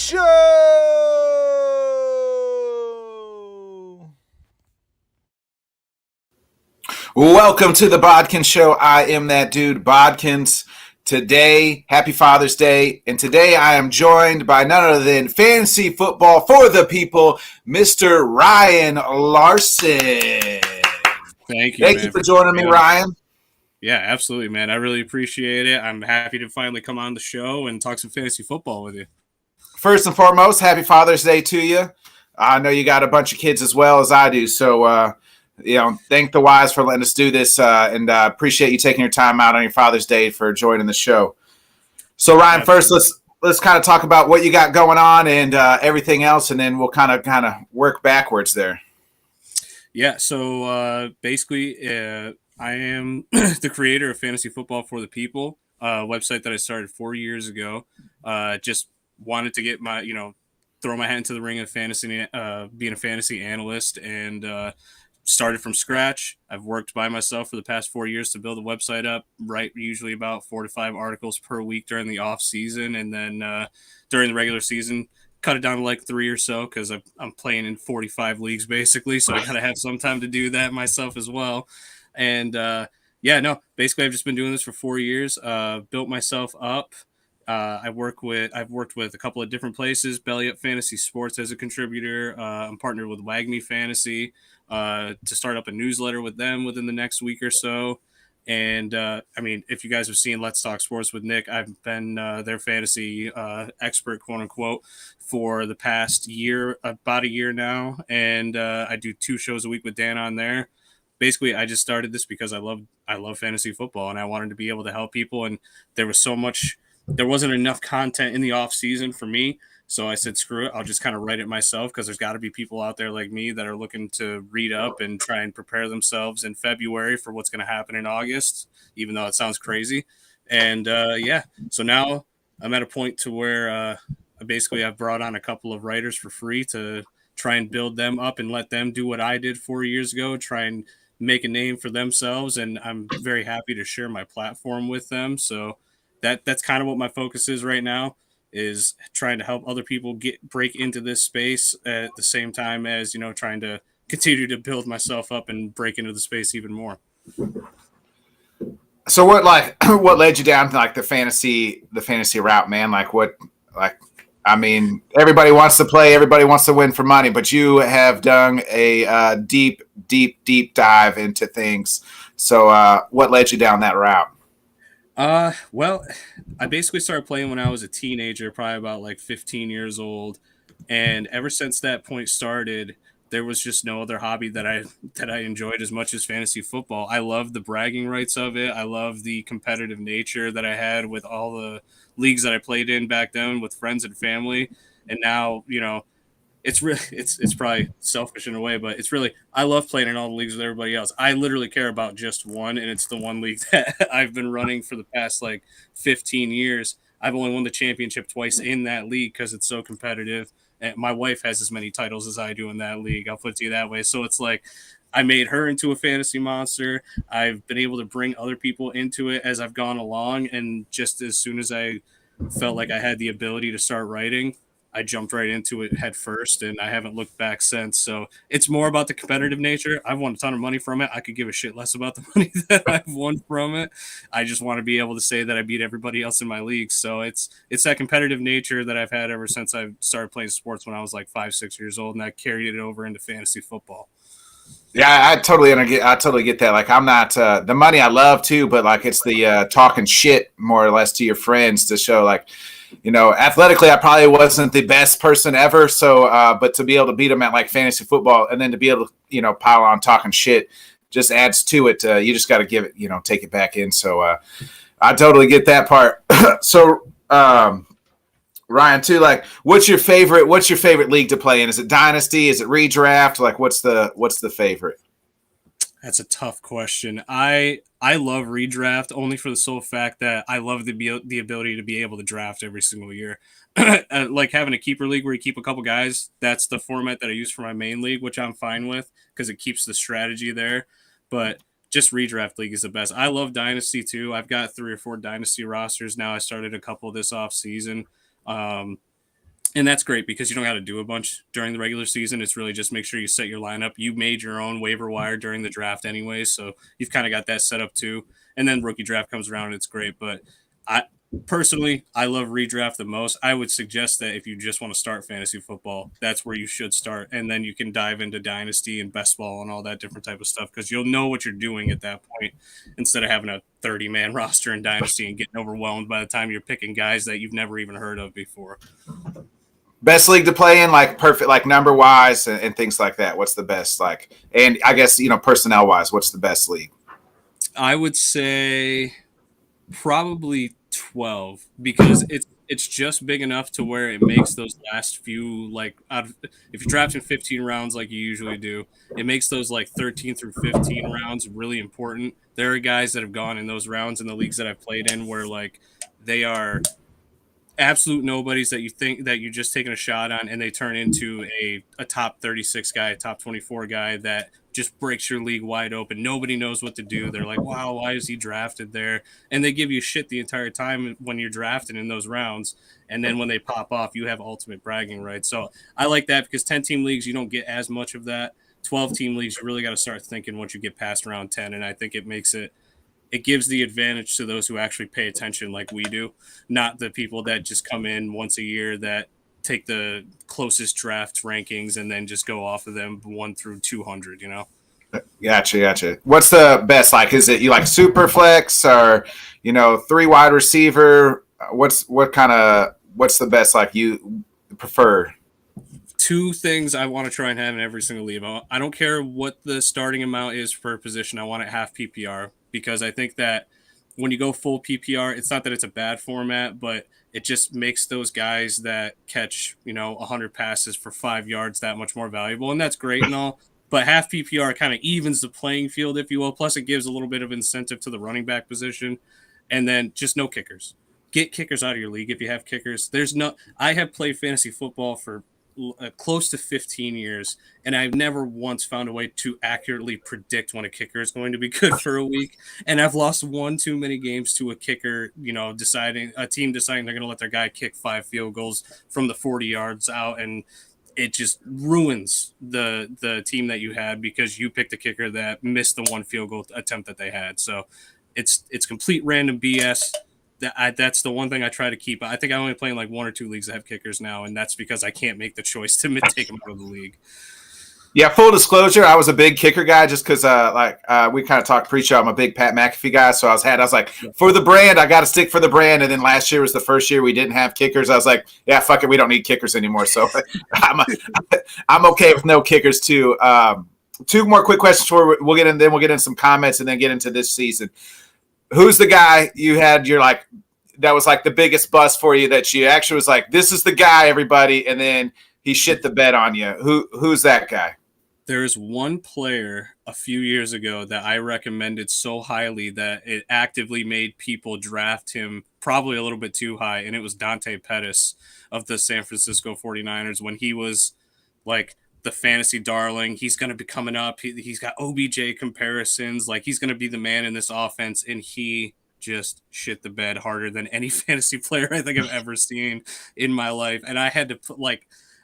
Show. Welcome to the Bodkins Show. I am that dude, Bodkins. Today, happy Father's Day, and today I am joined by none other than fantasy football for the people, Mr. Ryan Larson. Thank Thank you for joining me, Ryan. Yeah, absolutely, man. I really appreciate it. I'm happy to finally come on the show and talk some fantasy football with you. First and foremost, happy Father's Day to you. I know you got a bunch of kids as well as I do, so thank the wise for letting us do this, and appreciate you taking your time out on your Father's Day for joining the show. So, Ryan, Absolutely. first let's kind of talk about what you got going on and everything else, and then we'll kind of work backwards there. Yeah, so basically, I am the creator of Fantasy Football for the People, website that I started 4 years ago. Just wanted to get throw my hat into the ring of fantasy, being a fantasy analyst, and started from scratch. I've worked by myself for the past 4 years to build a website up, write usually about 4 to 5 articles per week during the off season, and then during the regular season, cut it down to like 3 or so because I'm playing in 45 leagues basically, so I got to have some time to do that myself as well. And basically I've just been doing this for 4 years. Built myself up. I've worked with a couple of different places. Belly Up Fantasy Sports as a contributor. I'm partnered with Wagme Fantasy to start up a newsletter with them within the next week or so. And if you guys have seen Let's Talk Sports with Nick, I've been their fantasy expert, quote unquote, for the past year, about a year now. And I do 2 shows a week with Dan on there. Basically, I just started this because I love fantasy football and I wanted to be able to help people. And there wasn't enough content in the off season for me. So I said, screw it. I'll just kind of write it myself because there's got to be people out there like me that are looking to read up and try and prepare themselves in February for what's going to happen in August, even though it sounds crazy. And so now I'm at a point to where basically I've brought on a couple of writers for free to try and build them up and let them do what I did 4 years ago, try and make a name for themselves. And I'm very happy to share my platform with them. So that's kind of what my focus is right now, is trying to help other people break into this space at the same time as, trying to continue to build myself up and break into the space even more. So what led you down to the fantasy route, man? Everybody wants to play, everybody wants to win for money, but you have done a deep dive into things. So what led you down that route? Well, I basically started playing when I was a teenager, probably about like 15 years old. And ever since that point started, there was just no other hobby that I enjoyed as much as fantasy football. I love the bragging rights of it. I love the competitive nature that I had with all the leagues that I played in back then with friends and family. And now, it's really it's probably selfish in a way, but it's really, I love playing in all the leagues with everybody else. I literally care about just one, and it's the one league that I've been running for the past like 15 years. I've only won the championship twice in that league because it's so competitive. And my wife has as many titles as I do in that league. I'll put it to you that way. So it's like I made her into a fantasy monster. I've been able to bring other people into it as I've gone along, and just as soon as I felt like I had the ability to start writing, I jumped right into it head first, and I haven't looked back since. So it's more about the competitive nature. I've won a ton of money from it. I could give a shit less about the money that I've won from it. I just want to be able to say that I beat everybody else in my league. So it's that competitive nature that I've had ever since I started playing sports when I was like 5-6 years old, and I carried it over into fantasy football. Yeah, I totally get that. Like, I'm not the money I love too, but like it's the talking shit more or less to your friends to show athletically I probably wasn't the best person ever. So, but to be able to beat them at like fantasy football and then to be able to pile on talking shit just adds to it. You just got to give it, take it back in. So, I totally get that part. So, Ryan, too, like, what's your favorite league to play in? Is it Dynasty? Is it Redraft? Like, what's the favorite? That's a tough question. I love redraft only for the sole fact that I love the ability to be able to draft every single year. Like having a keeper league where you keep a couple guys, that's the format that I use for my main league, which I'm fine with because it keeps the strategy there. But just redraft league is the best. I love Dynasty too. I've got 3 or 4 Dynasty rosters now. I started a couple this off season. And that's great because you don't got to do a bunch during the regular season. It's really just make sure you set your lineup. You made your own waiver wire during the draft anyway, so you've kind of got that set up too. And then rookie draft comes around and it's great. But I personally, I love redraft the most. I would suggest that if you just want to start fantasy football, that's where you should start. And then you can dive into dynasty and best ball and all that different type of stuff because you'll know what you're doing at that point instead of having a 30-man roster in dynasty and getting overwhelmed by the time you're picking guys that you've never even heard of before. Best league to play in, like perfect, like number wise and things like that. What's the best, like, and I guess, personnel wise, what's the best league? I would say probably 12 because it's just big enough to where it makes those last few, like, if you're drafting 15 rounds like you usually do, it makes those like 13 through 15 rounds really important. There are guys that have gone in those rounds in the leagues that I've played in where like they are absolute nobodies that you think that you're just taking a shot on, and they turn into a top 36 guy, a top 24 guy that just breaks your league wide open. Nobody knows what to do. They're like, wow, why is he drafted there? And they give you shit the entire time when you're drafted in those rounds. And then when they pop off, you have ultimate bragging rights. So I like that because 10-team leagues, you don't get as much of that. 12-team leagues, you really got to start thinking once you get past round 10. And I think it gives the advantage to those who actually pay attention like we do, not the people that just come in once a year that take the closest draft rankings and then just go off of them 1 through 200, Gotcha. What's the best? Like, is it you like super flex or, 3 wide receiver? What's the best like you prefer? 2 things I want to try and have in every single league. I don't care what the starting amount is per position. I want it half PPR because I think that when you go full PPR, it's not that it's a bad format, but it just makes those guys that catch, 100 passes for 5 yards that much more valuable. And that's great and all. But half PPR kind of evens the playing field, if you will. Plus, it gives a little bit of incentive to the running back position. And then just no kickers. Get kickers out of your league if you have kickers. I have played fantasy football for close to 15 years, and I've never once found a way to accurately predict when a kicker is going to be good for a week. And I've lost one too many games to a kicker, a team deciding they're going to let their guy kick 5 field goals from the 40 yards out, and it just ruins the team that you had because you picked a kicker that missed the 1 field goal attempt that they had. So it's complete random BS. That's the one thing I try to keep. I think I only play in like 1 or 2 leagues that have kickers now, and that's because I can't make the choice to take them out of the league. Yeah, full disclosure, I was a big kicker guy just because, we kind of talked pre-show. I'm a big Pat McAfee guy, so I was like, for the brand, I got to stick for the brand. And then last year was the first year we didn't have kickers. I was like, yeah, fuck it, we don't need kickers anymore. So I'm okay with no kickers too. 2 more quick questions before we'll get in some comments and then get into this season. Who's the guy you had? You're like, that was like the biggest bust for you that you actually was like, this is the guy, everybody, and then he shit the bed on you. Who's that guy? There's one player a few years ago that I recommended so highly that it actively made people draft him probably a little bit too high, and it was Dante Pettis of the San Francisco 49ers when he was like the fantasy darling. He's going to be coming up. He's got OBJ comparisons. Like, he's going to be the man in this offense, and he just shit the bed harder than any fantasy player I think I've ever seen in my life. And I had to put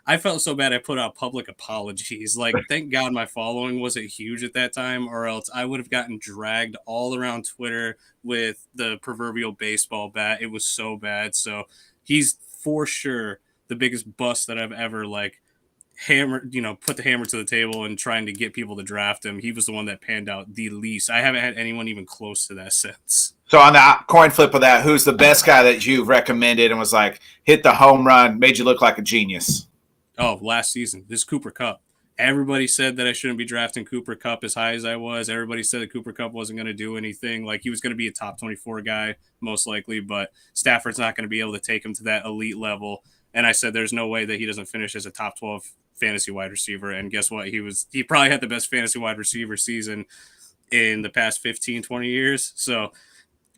I felt so bad I put out public apologies. Like, thank God my following wasn't huge at that time, or else I would have gotten dragged all around Twitter with the proverbial baseball bat. It was so bad. So he's for sure the biggest bust that I've ever put the hammer to the table and trying to get people to draft him. He was the one that panned out the least. I haven't had anyone even close to that since. So on the coin flip of that, who's the best guy that you've recommended and was like, hit the home run, made you look like a genius? Oh, last season, this Cooper Kupp. Everybody said that I shouldn't be drafting Cooper Kupp as high as I was. Everybody said that Cooper Kupp wasn't going to do anything. Like, he was going to be a top 24 guy, most likely, but Stafford's not going to be able to take him to that elite level. And I said, there's no way that he doesn't finish as a top 12 fantasy wide receiver. And guess what? He probably had the best fantasy wide receiver season in the past 15, 20 years. So,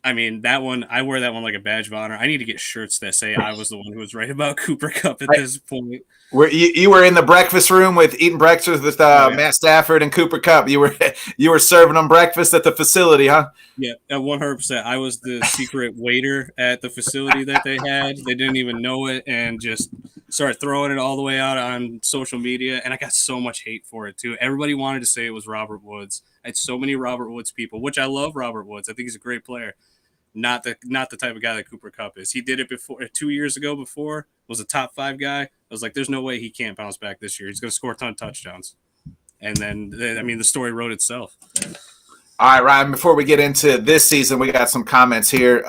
I mean, that one, I wear that one like a badge of honor. I need to get shirts that say I was the one who was right about Cooper Kupp at this point. You were in the breakfast room eating breakfast with Matt Stafford and Cooper Kupp. You were serving them breakfast at the facility, huh? Yeah, 100%. I was the secret waiter at the facility that they had. They didn't even know it, and just started throwing it all the way out on social media, and I got so much hate for it too. Everybody wanted to say it was Robert Woods. I had so many Robert Woods people, which I love Robert Woods. I think he's a great player. Not the type of guy that Cooper Kupp is. He did it before 2 years ago. Before was a top 5 guy. I was like, there's no way he can't bounce back this year. He's going to score a ton of touchdowns. And then, the story wrote itself. All right, Ryan, before we get into this season, we got some comments here.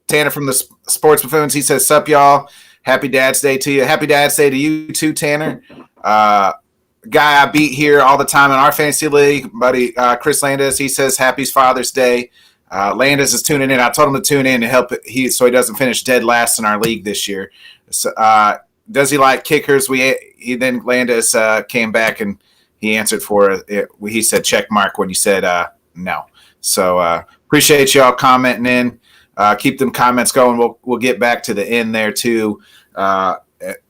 Tanner from the Sports Buffoons, he says, sup, y'all. Happy Dad's Day to you. Happy Dad's Day to you too, Tanner. Guy I beat here all the time in our fantasy league, buddy Chris Landis, he says, happy Father's Day. Landis is tuning in. I told him to tune in to help so he doesn't finish dead last in our league this year. So, does he like kickers? Then Landis came back and he answered for it. He said check mark when you said no. So appreciate y'all commenting in. Keep them comments going. We'll get back to the end there too.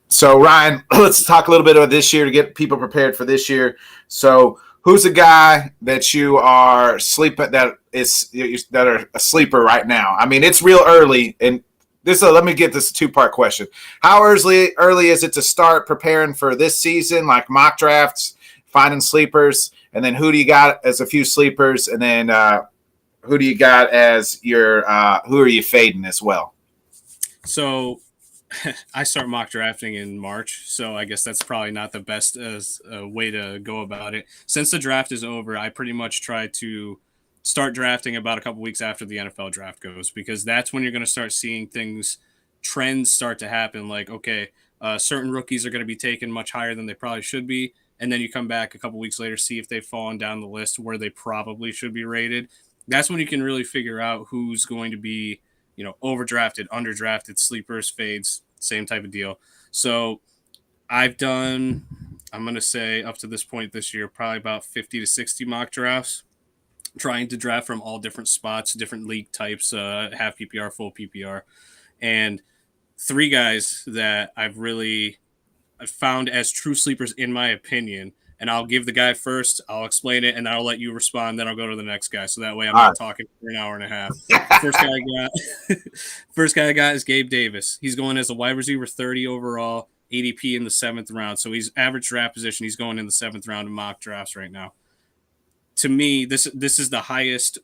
So Ryan, let's talk a little bit about this year to get people prepared for this year. So who's a guy that you are that are a sleeper right now? I mean, it's real early, and let me get this 2-part question. How early is it to start preparing for this season, like mock drafts, finding sleepers, and then who do you got as a few sleepers, and then who do you got as your who are you fading as well? So I start mock drafting in March, so I guess that's probably not the best way to go about it. Since the draft is over, I pretty much try to start drafting about a couple weeks after the NFL draft goes, because that's when you're going to start seeing trends start to happen. Like, okay, certain rookies are going to be taken much higher than they probably should be, and then you come back a couple weeks later, see if they've fallen down the list where they probably should be rated. That's when you can really figure out who's going to be, overdrafted, underdrafted, sleepers, fades, same type of deal. So I've done, I'm going to say up to this point this year, probably about 50 to 60 mock drafts, trying to draft from all different spots, different league types, half PPR, full PPR. And 3 guys that I've found as true sleepers in my opinion. And I'll give the guy first, I'll explain it, and I'll let you respond, then I'll go to the next guy. So that way I'm not talking for an hour and a half. First guy I got is Gabe Davis. He's going as a wide receiver 30 overall, ADP in the 7th round. So he's average draft position. He's going in the 7th round of mock drafts right now. To me, this is the highest.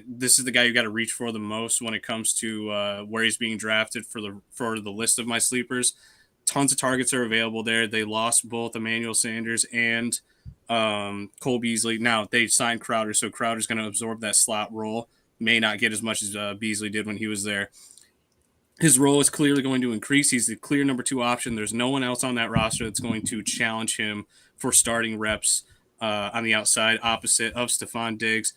This is the guy you got to reach for the most when it comes to where he's being drafted for the list of my sleepers. Tons of targets are available there. They lost both Emmanuel Sanders and Cole Beasley. Now they signed Crowder, so Crowder's going to absorb that slot role. May not get as much as Beasley did when he was there. His role is clearly going to increase. He's the clear number 2 option. There's no one else on that roster that's going to challenge him for starting reps on the outside, opposite of Stephon Diggs.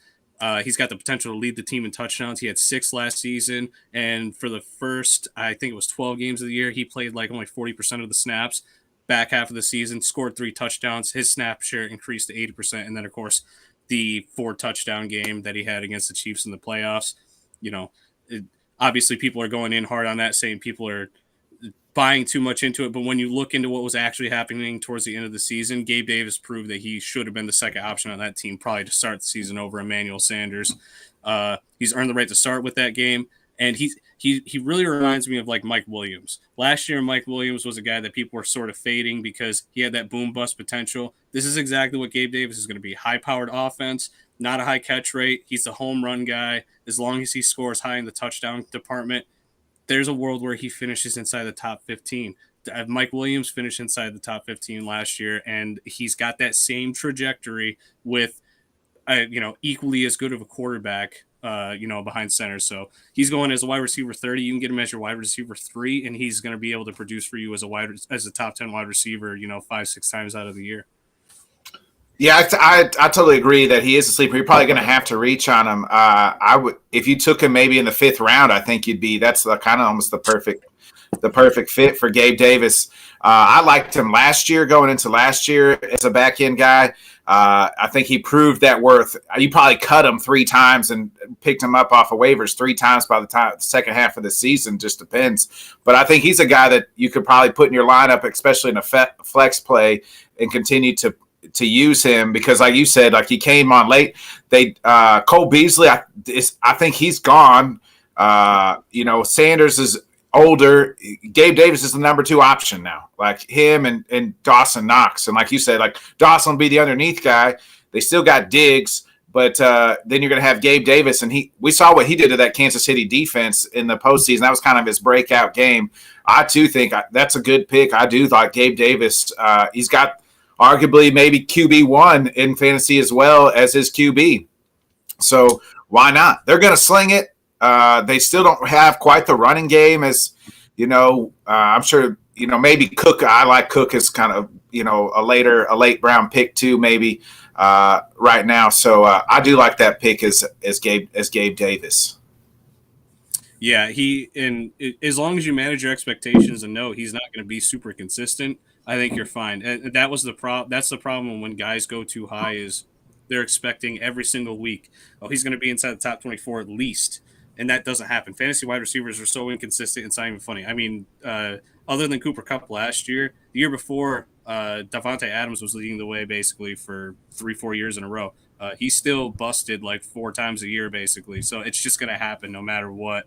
He's got the potential to lead the team in touchdowns. He had 6 last season, and for the first, I think it was 12 games of the year, he played like only 40% of the snaps. Back half of the season, scored 3 touchdowns. His snap share increased to 80%, and then, of course, the 4-touchdown game that he had against the Chiefs in the playoffs. Obviously, people are going in hard on that, saying people are buying too much into it, but when you look into what was actually happening towards the end of the season, Gabe Davis proved that he should have been the second option on that team, probably to start the season over Emmanuel Sanders. He's earned the right to start with that game, and he really reminds me of like Mike Williams. Last year, Mike Williams was a guy that people were sort of fading because he had that boom-bust potential. This is exactly what Gabe Davis is going to be. High-powered offense, not a high catch rate. He's the home run guy. As long as he scores high in the touchdown department, there's a world where he finishes inside the top 15. Mike Williams finished inside the top 15 last year, and he's got that same trajectory with, equally as good of a quarterback, behind center. So he's going as a wide receiver 30. You can get him as your wide receiver 3, and he's going to be able to produce for you as a top 10 wide receiver, 5-6 times out of the year. Yeah, I totally agree that he is a sleeper. You're probably going to have to reach on him. I would, if you took him maybe in the 5th round, I think that's kind of almost the perfect fit for Gabe Davis. I liked him last year, going into last year as a back end guy. I think he proved that worth. You probably cut him 3 times and picked him up off of waivers 3 times by the time the second half of the season. Just depends. But I think he's a guy that you could probably put in your lineup, especially in a flex play, and continue to use him because, like you said, like he came on late. Cole Beasley, I think he's gone. Sanders is older. Gabe Davis is the number 2 option now. Like him and Dawson Knox. And like you said, like Dawson will be the underneath guy. They still got Diggs, but then you're going to have Gabe Davis. And we saw what he did to that Kansas City defense in the postseason. That was kind of his breakout game. I too think that's a good pick. I do like Gabe Davis. He's got arguably maybe QB1 in fantasy as well as his QB. So why not? They're going to sling it. They still don't have quite the running game as, I'm sure, maybe Cook. I like Cook as kind of, a late round pick too, maybe right now. So I do like that pick as Gabe Davis. Yeah, as long as you manage your expectations and know he's not going to be super consistent, I think you're fine. And that was that's the problem when guys go too high is they're expecting every single week, he's going to be inside the top 24 at least. And that doesn't happen. Fantasy wide receivers are so inconsistent. It's not even funny. I mean, other than Cooper Kupp last year, the year before, Davante Adams was leading the way basically for 3-4 years in a row. He's still busted like 4 times a year basically. So it's just going to happen no matter what.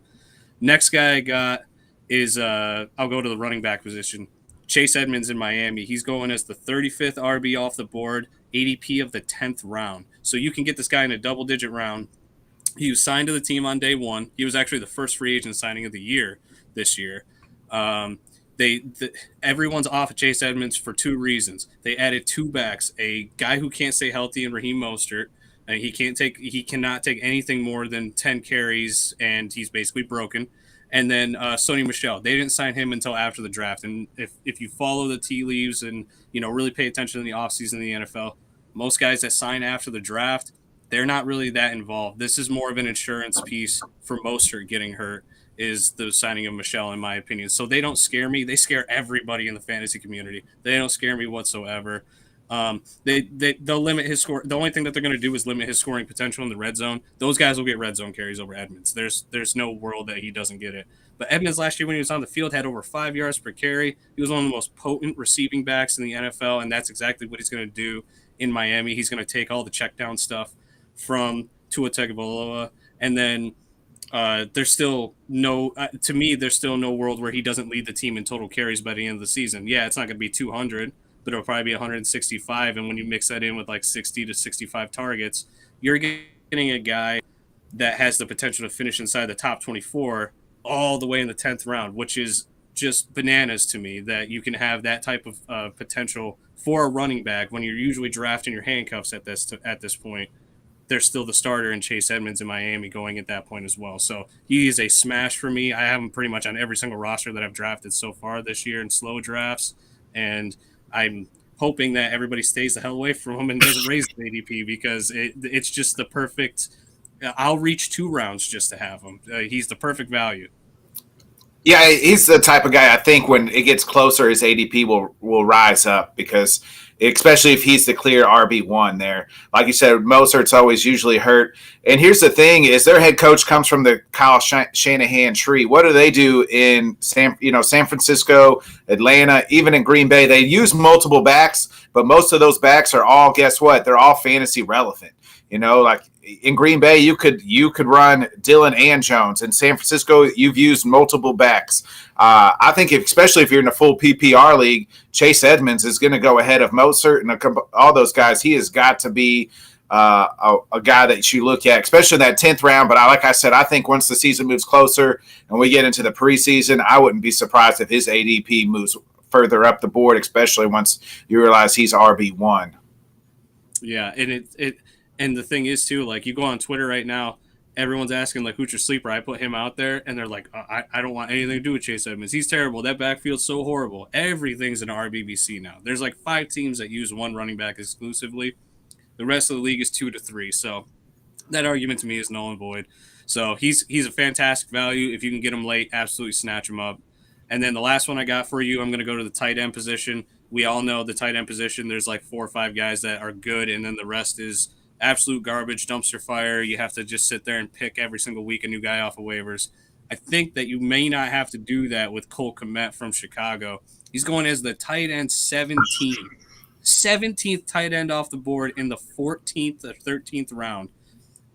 Next guy I got is I'll go to the running back position. Chase Edmonds in Miami. He's going as the 35th RB off the board, ADP of the 10th round. So you can get this guy in a double-digit round. He was signed to the team on day one. He was actually the first free agent signing of the year this year. Everyone's off of Chase Edmonds for 2 reasons. They added 2 backs, a guy who can't stay healthy in Raheem Mostert. And he cannot take anything more than 10 carries, and he's basically broken. And then Sony Michel. They didn't sign him until after the draft. And if you follow the tea leaves and really pay attention in the offseason in the NFL, most guys that sign after the draft, they're not really that involved. This is more of an insurance piece for Mostert getting hurt, is the signing of Michel, in my opinion. So they don't scare me. They scare everybody in the fantasy community. They don't scare me whatsoever. They'll limit his score. The only thing that they're going to do is limit his scoring potential in the red zone. Those guys will get red zone carries over Edmonds. There's no world that he doesn't get it. But Edmonds last year when he was on the field had over 5 yards per carry. He was one of the most potent receiving backs in the NFL, and that's exactly what he's going to do in Miami. He's going to take all the check down stuff from Tua Tagovailoa, and then there's still no world where he doesn't lead the team in total carries by the end of the season. Yeah, it's not going to be 200, but it'll probably be 165. And when you mix that in with like 60 to 65 targets, you're getting a guy that has the potential to finish inside the top 24 all the way in the 10th round, which is just bananas to me that you can have that type of potential for a running back when you're usually drafting your handcuffs at this point. They're still the starter in Chase Edmonds in Miami going at that point as well. So he is a smash for me. I have him pretty much on every single roster that I've drafted so far this year in slow drafts. And I'm hoping that everybody stays the hell away from him and doesn't raise the ADP because it's just the perfect – I'll reach 2 rounds just to have him. He's the perfect value. Yeah, he's the type of guy I think when it gets closer, his ADP will rise up because – especially if he's the clear RB1 there. Like you said, Mostert's always usually hurt. And here's the thing is their head coach comes from the Kyle Shanahan tree. What do they do in San Francisco, Atlanta, even in Green Bay? They use multiple backs, but most of those backs are all, guess what? They're all fantasy relevant. Like in Green Bay, you could run Dillon and Jones. In San Francisco, you've used multiple backs. I think especially if you're in a full PPR league, Chase Edmonds is going to go ahead of Mostert and all those guys. He has got to be a guy that you look at, especially in that 10th round. But like I said, I think once the season moves closer and we get into the preseason, I wouldn't be surprised if his ADP moves further up the board, especially once you realize he's RB1. Yeah, and and the thing is, too, like, you go on Twitter right now, everyone's asking, like, who's your sleeper? I put him out there, and they're like, I don't want anything to do with Chase Edmonds. He's terrible. That backfield's so horrible. Everything's an RBBC now. There's, like, 5 teams that use one running back exclusively. The rest of the league is 2 to 3. So that argument to me is null and void. So he's a fantastic value. If you can get him late, absolutely snatch him up. And then the last one I got for you, I'm going to go to the tight end position. We all know the tight end position. There's, like, 4 or 5 guys that are good, and then the rest is absolute garbage, dumpster fire. You have to just sit there and pick every single week a new guy off of waivers. I think that you may not have to do that with Cole Kmet from Chicago. He's going as the tight end 17th tight end off the board in the 14th or 13th round.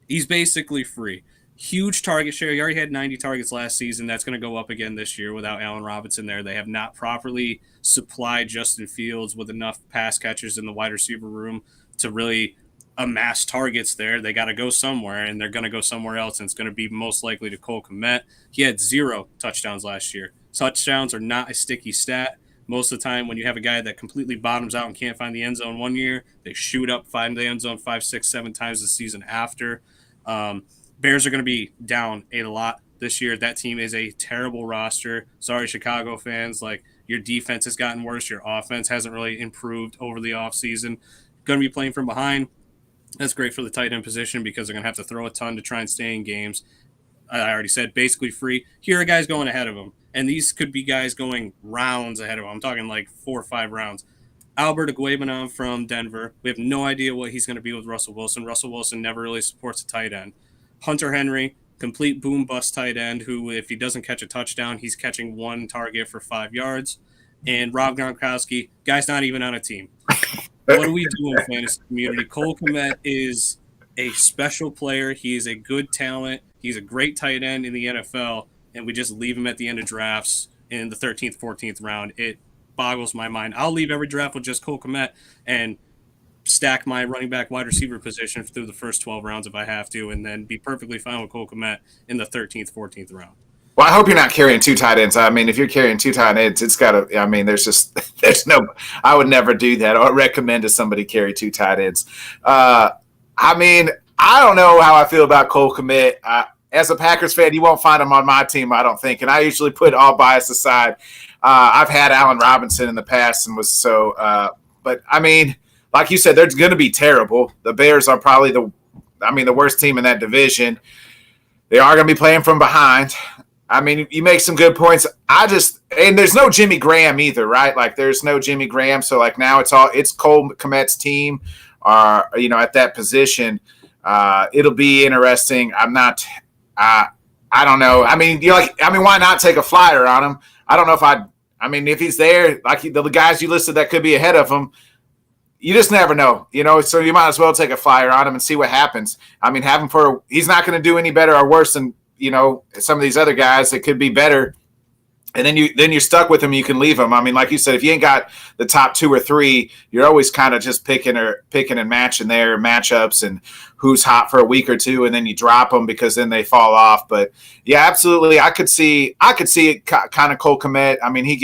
He's basically free. huge target share. He already had 90 targets last season. That's going to go up again this year without Allen Robinson there. They have not properly supplied Justin Fields with enough pass catchers in the wide receiver room to really amass targets there. They got to go somewhere, and they're going to go somewhere else, and it's going to be most likely to Cole Kmet. He had 0 touchdowns last year. Touchdowns are not a sticky stat. Most of the time, when you have a guy that completely bottoms out and can't find the end zone one year, they shoot up, find the end zone 5, 6, 7 times the season after. Bears are going to be down a lot this year. That team is a terrible roster. Sorry, Chicago fans. Like, your defense has gotten worse. Your offense hasn't really improved over the offseason. Going to be playing from behind. That's great for the tight end position because they're going to have to throw a ton to try and stay in games. I already said basically free. Here are guys going ahead of them. And these could be guys going rounds ahead of them. I'm talking like 4 or 5 rounds. Albert Aguibanon from Denver. We have no idea what he's going to be with Russell Wilson. Russell Wilson never really supports a tight end. Hunter Henry, complete boom bust tight end who, if he doesn't catch a touchdown, he's catching 1 target for 5 yards. And Rob Gronkowski, guy's not even on a team. What do we do in the fantasy community? Cole Kmet is a special player. He is a good talent. He's a great tight end in the NFL, and we just leave him at the end of drafts in the 13th, 14th round. It boggles my mind. I'll leave every draft with just Cole Kmet and stack my running back wide receiver position through the first 12 rounds if I have to, and then be perfectly fine with Cole Kmet in the 13th, 14th round. Well, I hope you're not carrying 2 tight ends. I mean, if you're carrying 2 tight ends, it's got to – I mean, there's no – I would never do that or recommend to somebody carry 2 tight ends. I mean, I don't know how I feel about Cole Kmet. As a Packers fan, you won't find him on my team, I don't think. And I usually put all bias aside. I've had Allen Robinson in the past and was so but, I mean, like you said, they're going to be terrible. The Bears are probably the worst team in that division. They are going to be playing from behind. I mean, you make some good points. And there's no Jimmy Graham either, right? Like, there's no Jimmy Graham. So, like, now it's Cole Kmet's team, at that position. It'll be interesting. I don't know. I mean, why not take a flyer on him? I don't know if he's there, like the guys you listed that could be ahead of him, you just never know, so you might as well take a flyer on him and see what happens. I mean, he's not going to do any better or worse than, some of these other guys that could be better. And then you're stuck with him. You can leave him. I mean, like you said, if you ain't got the top 2 or 3, you're always kind of just picking and matching their matchups and who's hot for a week or 2, and then you drop them because then they fall off. But yeah, absolutely, I could see it kind of Cole Kmet. I mean, he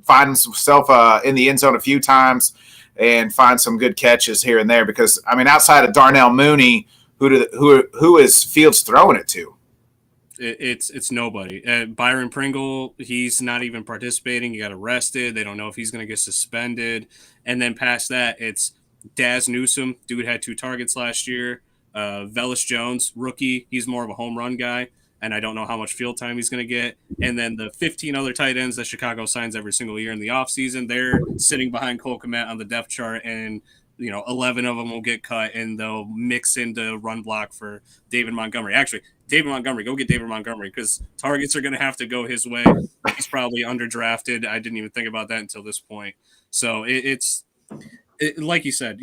find himself in the end zone a few times and find some good catches here and there. Because I mean, outside of Darnell Mooney, who is Fields throwing it to? It's nobody. Byron Pringle, he's not even participating. He got arrested. They don't know if he's going to get suspended. And then past that, it's Daz Newsome. Dude had 2 targets last year. Velus Jones, rookie. He's more of a home run guy, and I don't know how much field time he's going to get. And then the 15 other tight ends that Chicago signs every single year in the offseason, they're sitting behind Cole Kmet on the depth chart, and 11 of them will get cut, and they'll mix into run block for David Montgomery. Actually, David Montgomery, go get David Montgomery because targets are going to have to go his way. He's probably underdrafted. I didn't even think about that until this point. So it's like you said,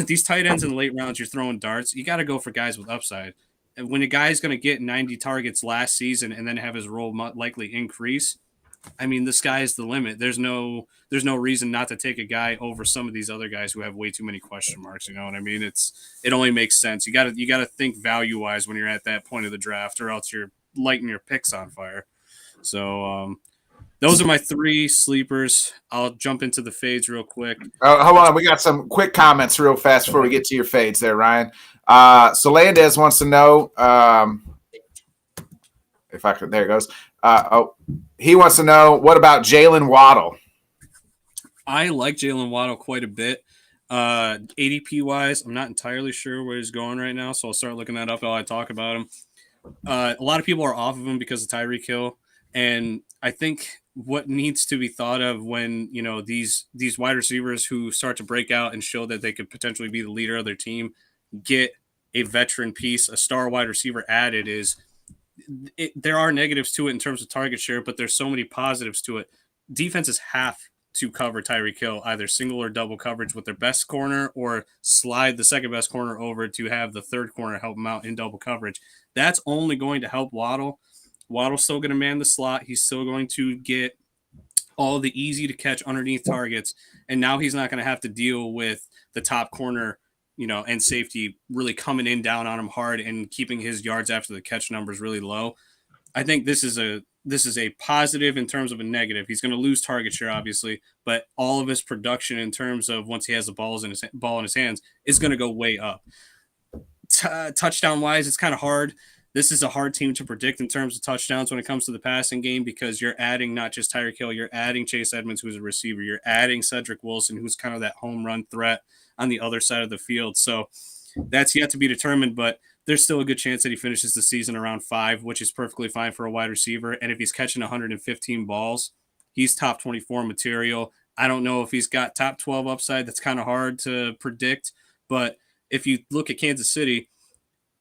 these tight ends in the late rounds, you're throwing darts. You got to go for guys with upside. And when a guy's going to get 90 targets last season and then have his role likely increase, I mean, the sky is the limit. There's no reason not to take a guy over some of these other guys who have way too many question marks. You know what I mean? It only makes sense. You got to think value wise when you're at that point of the draft, or else you're lighting your picks on fire. So those are my 3 sleepers. I'll jump into the fades real quick. Hold on, we got some quick comments real fast before we get to your fades there, Ryan. Solandez wants to know if I could. There it goes. He wants to know, what about Jalen Waddle? I like Jalen Waddle quite a bit. ADP wise, I'm not entirely sure where he's going right now, so I'll start looking that up while I talk about him. A lot of people are off of him because of Tyreek Hill, and I think what needs to be thought of when these wide receivers who start to break out and show that they could potentially be the leader of their team get a veteran piece, a star wide receiver added is. There are negatives to it in terms of target share, but there's so many positives to it. Defenses have to cover Tyreek Hill, either single or double coverage with their best corner, or slide the second best corner over to have the third corner help him out in double coverage. That's only going to help Waddle. Waddle's still going to man the slot. He's still going to get all the easy to catch underneath targets. And now he's not going to have to deal with the top corner, and safety really coming in down on him hard and keeping his yards after the catch numbers really low. I think this is a positive in terms of a negative. He's going to lose target share, obviously, but all of his production in terms of once he has the ball in his hands is going to go way up. Touchdown wise, it's kind of hard. This is a hard team to predict in terms of touchdowns when it comes to the passing game, because you're adding not just Tyreek Hill, you're adding Chase Edmonds, who's a receiver. You're adding Cedric Wilson, who's kind of that home run threat on the other side of the field. So that's yet to be determined, but there's still a good chance that he finishes the season around 5, which is perfectly fine for a wide receiver. And if he's catching 115 balls, he's top 24 material. I don't know if he's got top 12 upside. That's kind of hard to predict. But if you look at Kansas City,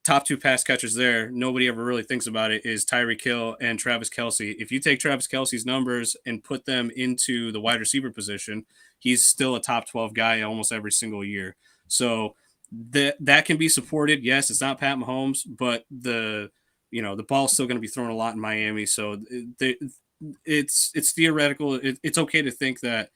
top 2 pass catchers there, nobody ever really thinks about it, is Tyreek Hill and Travis Kelce. If you take Travis Kelce's numbers and put them into the wide receiver position, he's still a top 12 guy almost every single year. So that can be supported. Yes, it's not Pat Mahomes, but the ball's still going to be thrown a lot in Miami. So it's theoretical. It's okay to think that,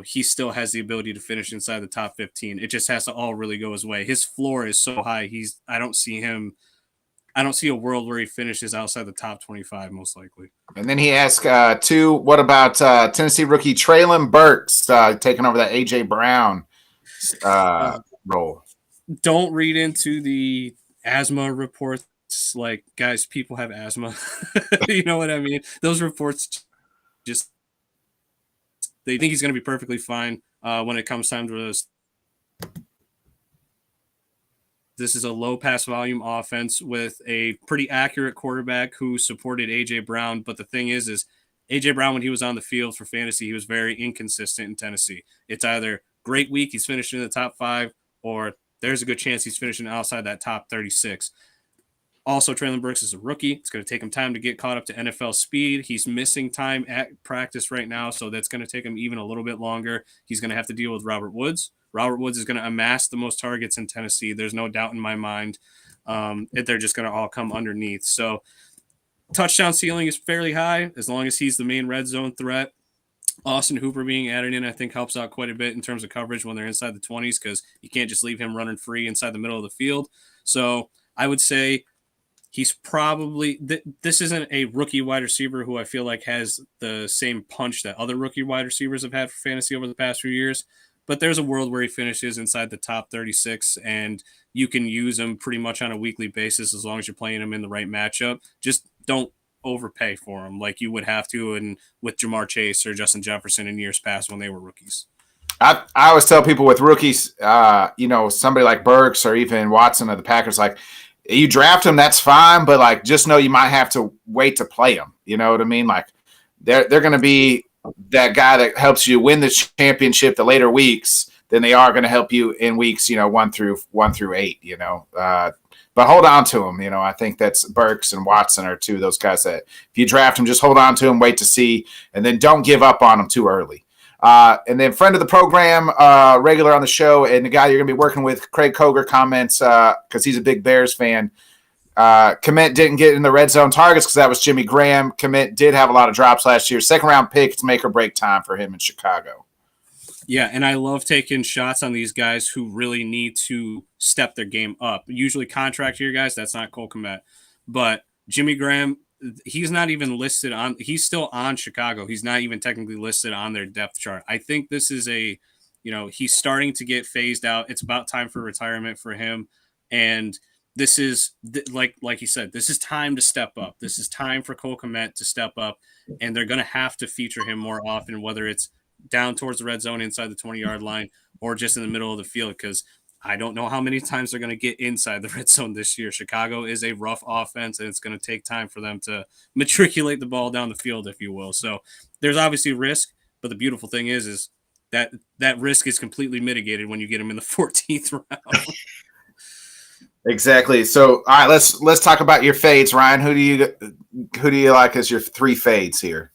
he still has the ability to finish inside the top 15. It just has to all really go his way. His floor is so high. I don't see a world where he finishes outside the top 25, most likely. And then he asked, too, what about Tennessee rookie Traylon Burks taking over that A.J. Brown role? Don't read into the asthma reports. Like, guys, people have asthma. You know what I mean? Those reports just, they think he's going to be perfectly fine when it comes time to this. This is a low pass volume offense with a pretty accurate quarterback who supported A.J. Brown. But the thing is A.J. Brown, when he was on the field for fantasy, he was very inconsistent in Tennessee. It's either great week, he's finishing in the top 5, or there's a good chance he's finishing outside that top 36. Also, Traylon Burks is a rookie. It's going to take him time to get caught up to NFL speed. He's missing time at practice right now, so that's going to take him even a little bit longer. He's going to have to deal with Robert Woods. Robert Woods is going to amass the most targets in Tennessee. There's no doubt in my mind. They're just going to all come underneath. So touchdown ceiling is fairly high as long as he's the main red zone threat. Austin Hooper being added in, I think, helps out quite a bit in terms of coverage when they're inside the 20s, because you can't just leave him running free inside the middle of the field. So I would say he's probably this isn't a rookie wide receiver who I feel like has the same punch that other rookie wide receivers have had for fantasy over the past few years. But there's a world where he finishes inside the top 36, and you can use him pretty much on a weekly basis as long as you're playing him in the right matchup. Just don't overpay for him like you would have to and with Jamar Chase or Justin Jefferson in years past when they were rookies. I always tell people with rookies, somebody like Burks or even Watson of the Packers, like, you draft him, that's fine, but like just know you might have to wait to play him. You know what I mean? Like they're going to be that guy that helps you win the championship the later weeks than they are going to help you in weeks 1 through 8. But hold on to him. I think that's Burks and Watson are 2 of those guys that if you draft him, just hold on to him, wait to see, and then don't give up on him too early. And then friend of the program, regular on the show, and the guy you're going to be working with, Craig Koger, comments, because he's a big Bears fan. Komet didn't get in the red zone targets because that was Jimmy Graham. Komet did have a lot of drops last year. Second-round pick, it's make or break time for him in Chicago. Yeah, and I love taking shots on these guys who really need to step their game up. Usually contract year guys, that's not Cole Kmet. But Jimmy Graham, he's not even listed on – he's still on Chicago. He's not even technically listed on their depth chart. I think this is he's starting to get phased out. It's about time for retirement for him. And this is, like he said, this is time to step up. This is time for Cole Kmet to step up. And they're going to have to feature him more often, whether it's down towards the red zone inside the 20-yard line or just in the middle of the field, because I don't know how many times they're going to get inside the red zone this year. Chicago is a rough offense, and it's going to take time for them to matriculate the ball down the field, if you will. So there's obviously risk, but the beautiful thing is that risk is completely mitigated when you get them in the 14th round. Exactly. So, all right, let's talk about your fades, Ryan. Who do you like as your 3 fades here?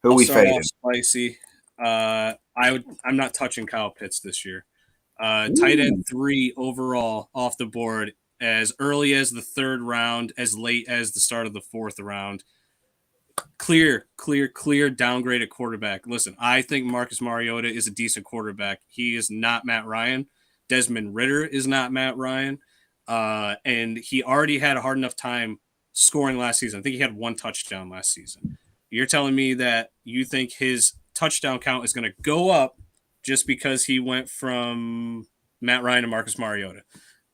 Who we fading? Spicy. I'm not touching Kyle Pitts this year. Tight end 3 overall off the board as early as the 3rd round, as late as the start of the 4th round. Clear downgrade at quarterback. Listen, I think Marcus Mariota is a decent quarterback. He is not Matt Ryan. Desmond Ridder is not Matt Ryan. And he already had a hard enough time scoring last season. I think he had 1 touchdown last season. You're telling me that you think his touchdown count is going to go up just because he went from Matt Ryan to Marcus Mariota?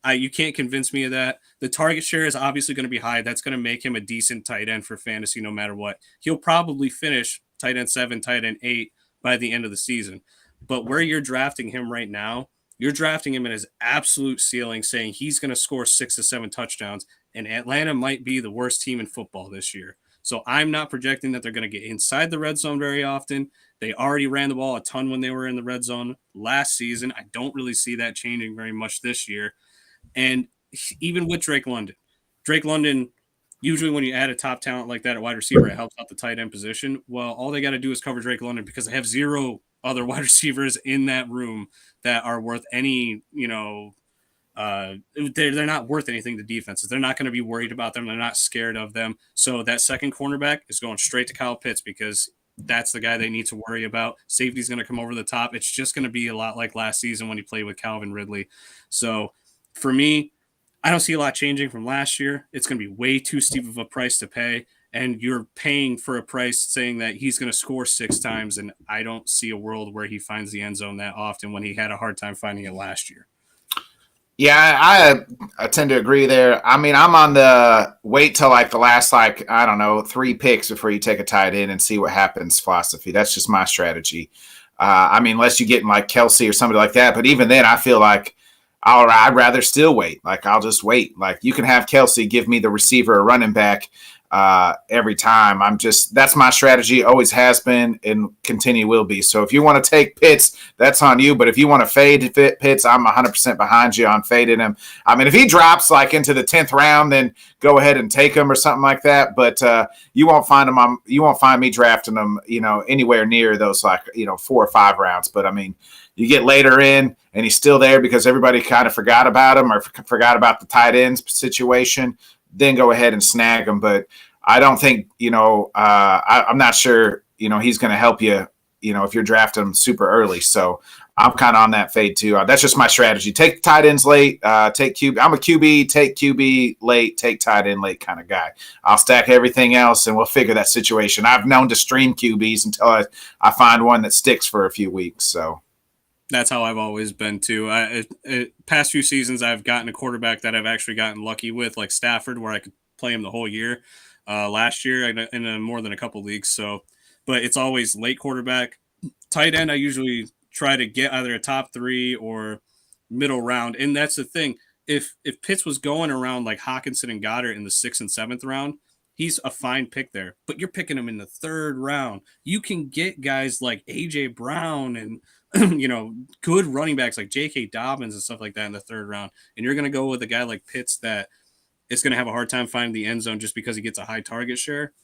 You can't convince me of that. The target share is obviously going to be high. That's going to make him a decent tight end for fantasy no matter what. He'll probably finish tight end 7, tight end 8 by the end of the season. But where you're drafting him right now, you're drafting him in his absolute ceiling, saying he's going to score 6 to 7 touchdowns, and Atlanta might be the worst team in football this year. So I'm not projecting that they're going to get inside the red zone very often. They already ran the ball a ton when they were in the red zone last season. I don't really see that changing very much this year. And even with Drake London, usually when you add a top talent like that at wide receiver, it helps out the tight end position. Well, all they got to do is cover Drake London because they have 0 other wide receivers in that room that are worth any, they're not worth anything to defenses. They're not going to be worried about them. They're not scared of them. So that second cornerback is going straight to Kyle Pitts because that's the guy they need to worry about. Safety's going to come over the top. It's just going to be a lot like last season when he played with Calvin Ridley. So for me, I don't see a lot changing from last year. It's going to be way too steep of a price to pay. And you're paying for a price saying that he's going to score 6 times. And I don't see a world where he finds the end zone that often when he had a hard time finding it last year. Yeah, I tend to agree there. I mean, I'm on the wait till like the last, 3 picks before you take a tight end and see what happens philosophy. That's just my strategy. I mean, unless you get in like Kelsey or somebody like that. But even then, I feel like I'd rather still wait. Like, I'll just wait. Like, you can have Kelsey give me the receiver or running back every time. That's my strategy, always has been and continue will be. So if you want to take Pitts, that's on you. But if you want to fade Pitts, I'm 100% behind you on fading him. I mean, if he drops like into the 10th round, then go ahead and take him or something like that. But you won't find him. You won't find me drafting him, anywhere near those 4 or 5 rounds. But I mean, you get later in and he's still there because everybody kind of forgot about him or forgot about the tight ends situation, then go ahead and snag him. But I don't think, I'm not sure, he's going to help you, if you're drafting him super early. So I'm kind of on that fade too. That's just my strategy. Take tight ends late, take QB. I'm a QB, take QB late, take tight end late kind of guy. I'll stack everything else and we'll figure that situation. I've known to stream QBs until I find one that sticks for a few weeks. So that's how I've always been too. Past few seasons, I've gotten a quarterback that I've actually gotten lucky with, like Stafford, where I could play him the whole year. Last year in more than a couple leagues. So, but it's always late quarterback. Tight end, I usually try to get either a top 3 or middle round. And that's the thing. If Pitts was going around like Hawkinson and Goddard in the 6th and 7th round, he's a fine pick there. But you're picking him in the 3rd round. You can get guys like A.J. Brown and good running backs like J.K. Dobbins and stuff like that in the 3rd round. And you're going to go with a guy like Pitts that is going to have a hard time finding the end zone just because he gets a high target share.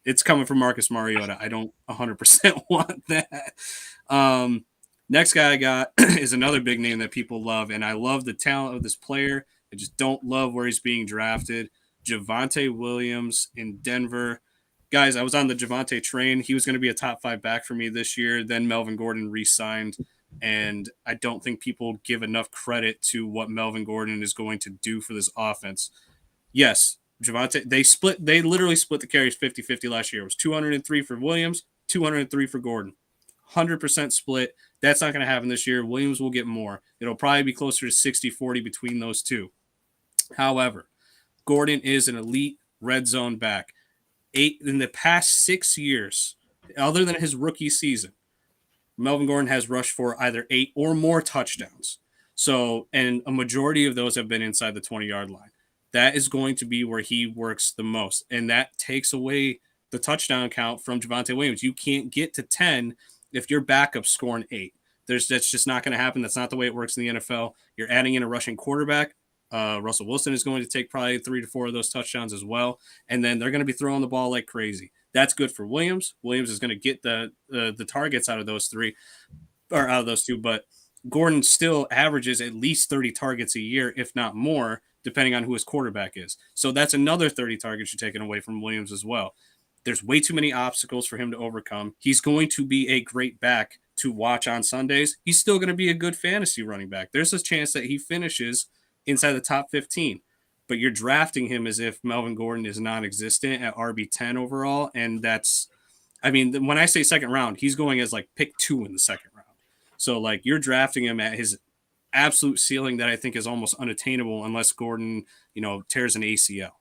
It's coming from Marcus Mariota. I don't 100% want that. Next guy I got is another big name that people love, and I love the talent of this player. I just don't love where he's being drafted. Javonte Williams in Denver. Guys, I was on the Javonte train. He was going to be a top 5 back for me this year. Then Melvin Gordon re-signed, and I don't think people give enough credit to what Melvin Gordon is going to do for this offense. Yes, Javonte, they literally split the carries 50-50 last year. It was 203 for Williams, 203 for Gordon. 100% split. That's not going to happen this year. Williams will get more. It'll probably be closer to 60-40 between those two. However, Gordon is an elite red zone back. In the past 6 years, other than his rookie season, Melvin Gordon has rushed for either 8 or more touchdowns. So, and a majority of those have been inside the 20-yard line. That is going to be where he works the most. And that takes away the touchdown count from Javonte Williams. You can't get to 10 if your backup's scoring 8. That's just not going to happen. That's not the way it works in the NFL. You're adding in a rushing quarterback. Russell Wilson is going to take probably 3 to 4 of those touchdowns as well. And then they're going to be throwing the ball like crazy. That's good for Williams. Williams is going to get the targets out of those three or out of those two, but Gordon still averages at least 30 targets a year, if not more, depending on who his quarterback is. So that's another 30 targets you're taking away from Williams as well. There's way too many obstacles for him to overcome. He's going to be a great back to watch on Sundays. He's still going to be a good fantasy running back. There's a chance that he finishes inside the top 15, but you're drafting him as if Melvin Gordon is non-existent at RB10 overall. And that's, I mean, when I say second round, he's going as like pick 2 in the second round. So like you're drafting him at his absolute ceiling that I think is almost unattainable unless Gordon, tears an ACL.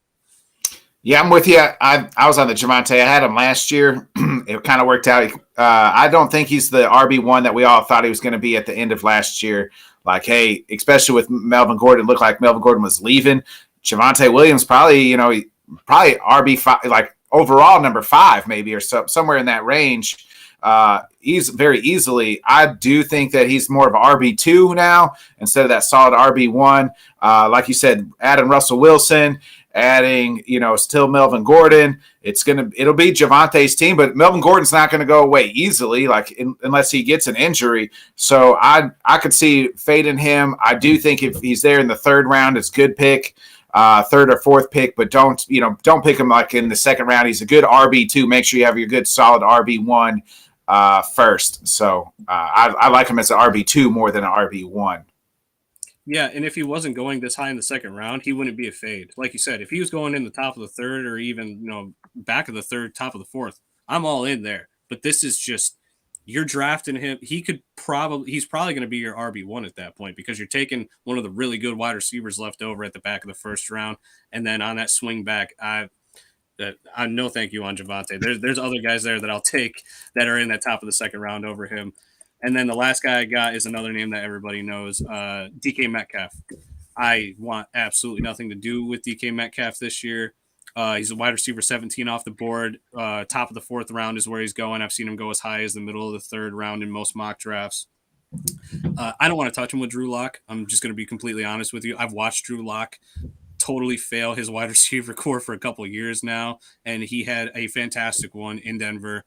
Yeah, I'm with you. I was on the Javonte. I had him last year. It kind of worked out. I don't think he's the RB1 that we all thought he was going to be at the end of last year. Like, hey, especially with Melvin Gordon, it looked like Melvin Gordon was leaving. Javonte Williams probably RB5, like overall number 5 maybe or somewhere in that range. He's very easily. I do think that he's more of an RB2 now instead of that solid RB1. Like you said, adding Russell Wilson, adding, still Melvin Gordon. It'll be Javonte's team, but Melvin Gordon's not going to go away easily, unless he gets an injury. So I could see fading him. I do think if he's there in the 3rd round, it's a good pick, 3rd or 4th pick, but don't pick him like in the 2nd round. He's a good RB2. Make sure you have your good solid RB1 first. So I like him as an RB2 more than an RB1. Yeah, and if he wasn't going this high in the 2nd round, he wouldn't be a fade. Like you said, if he was going in the top of the 3rd or even, back of the 3rd, top of the 4th, I'm all in there. But this is just, you're drafting him. He's probably going to be your RB1 at that point because you're taking one of the really good wide receivers left over at the back of the 1st round. And then on that swing back, I no thank you on Javonte. There's other guys there that I'll take that are in that top of the 2nd round over him. And then the last guy I got is another name that everybody knows, DK Metcalf. I want absolutely nothing to do with DK Metcalf this year. He's a wide receiver 17 off the board. Top of the 4th round is where he's going. I've seen him go as high as the middle of the 3rd round in most mock drafts. I don't want to touch him with Drew Lock. I'm just going to be completely honest with you. I've watched Drew Lock totally fail his wide receiver core for a couple of years now, and he had a fantastic one in Denver.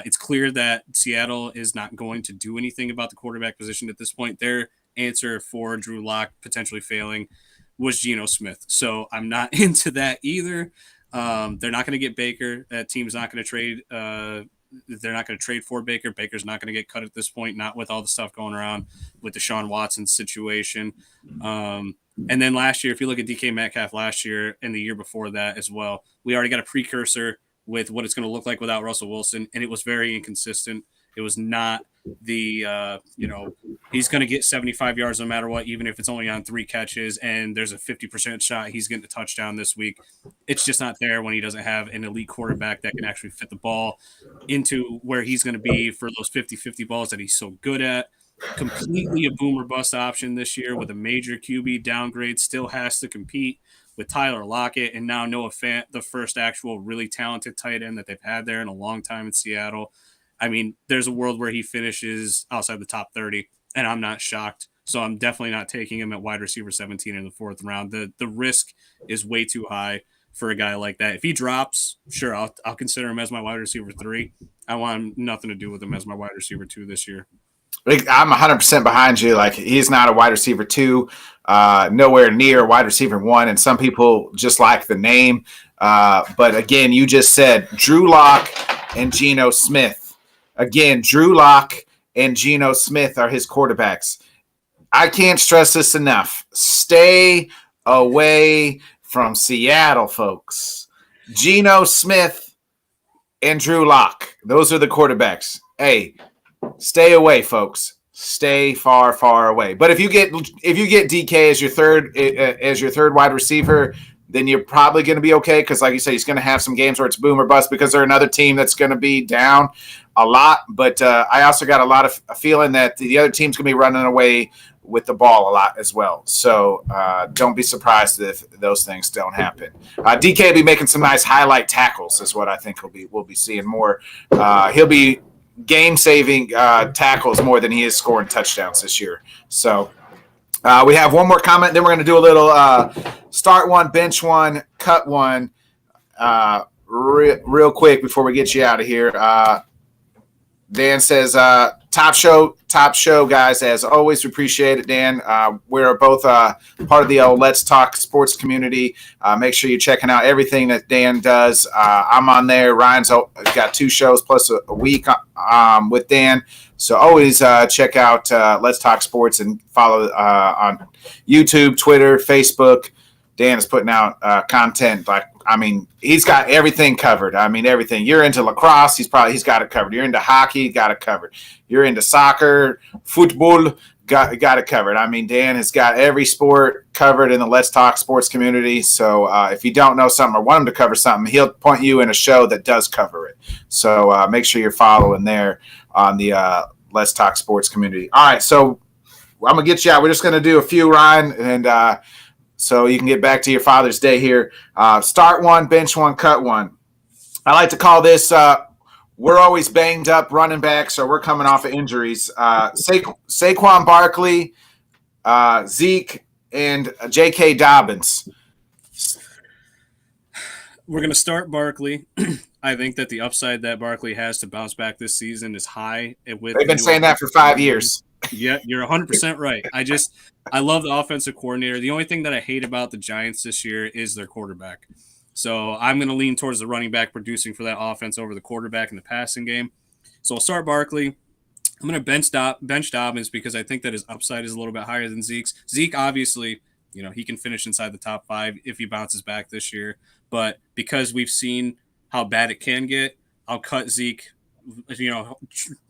It's clear that Seattle is not going to do anything about the quarterback position at this point. Their answer for Drew Lock potentially failing was Geno Smith. So I'm not into that either. They're not going to get Baker. That team's not going to trade. They're not going to trade for Baker. Baker's not going to get cut at this point, not with all the stuff going around with the Deshaun Watson situation. And then last year, if you look at DK Metcalf last year and the year before that as well, we already got a precursor with what it's going to look like without Russell Wilson, and it was very inconsistent. It was not the, he's going to get 75 yards no matter what, even if it's only on 3 catches, and there's a 50% shot he's getting a touchdown this week. It's just not there when he doesn't have an elite quarterback that can actually fit the ball into where he's going to be for those 50-50 balls that he's so good at. Completely a boomer bust option this year with a major QB downgrade, still has to compete with Tyler Lockett and now Noah Fant, the first actual really talented tight end that they've had there in a long time in Seattle. I mean, there's a world where he finishes outside the top 30, and I'm not shocked. So I'm definitely not taking him at wide receiver 17 in the 4th round. The risk is way too high for a guy like that. If he drops, sure, I'll consider him as my wide receiver 3. I want nothing to do with him as my wide receiver 2 this year. I'm 100% behind you. Like, he's not a wide receiver 2, nowhere near wide receiver 1. And some people just like the name. But again, you just said Drew Lock and Geno Smith. Again, Drew Lock and Geno Smith are his quarterbacks. I can't stress this enough. Stay away from Seattle, folks. Geno Smith and Drew Lock. Those are the quarterbacks. Hey, stay away, folks. Stay far, far away. But if you get DK as your third wide receiver, then you're probably going to be okay because, like you said, he's going to have some games where it's boom or bust because they're another team that's going to be down a lot. But I also got a lot of a feeling that the other team's going to be running away with the ball a lot as well. So don't be surprised if those things don't happen. DK will be making some nice highlight tackles is what I think we'll be seeing more. He'll be game-saving tackles more than he is scoring touchdowns this year. So We have one more comment, then we're going to do a little start one, bench one, cut one real quick before we get you out of here. Dan says, top show, guys. As always, we appreciate it, Dan. We're both part of the Let's Talk Sports community. Make sure you're checking out everything that Dan does. I'm on there. Ryan's got 2 shows plus a week with Dan. So always check out Let's Talk Sports and follow on YouTube, Twitter, Facebook. Dan is putting out content he's got everything covered. Everything. You're into lacrosse, he's got it covered. You're into hockey, got it covered. You're into soccer, football, got it covered. Dan has got every sport covered in the Let's Talk Sports community. So if you don't know something or want him to cover something, he'll point you in a show that does cover it. So make sure you're following there on the Let's Talk Sports community. All right, so I'm going to get you out. We're just going to do a few, Ryan, and so you can get back to your Father's Day here. Start one, bench one, cut one. I like to call this we're always banged up running backs, or we're coming off of injuries. Saquon Barkley, Zeke, and J.K. Dobbins. We're going to start Barkley. I think that the upside that Barkley has to bounce back this season is high. They've been saying that for 5 years. Yeah, you're 100% right. I love the offensive coordinator. The only thing that I hate about the Giants this year is their quarterback. So I'm going to lean towards the running back producing for that offense over the quarterback in the passing game. So I'll start Barkley. I'm going to bench Dobbins because I think that his upside is a little bit higher than Zeke's. Zeke, obviously, he can finish inside the top 5 if he bounces back this year. But because we've seen how bad it can get, I'll cut Zeke.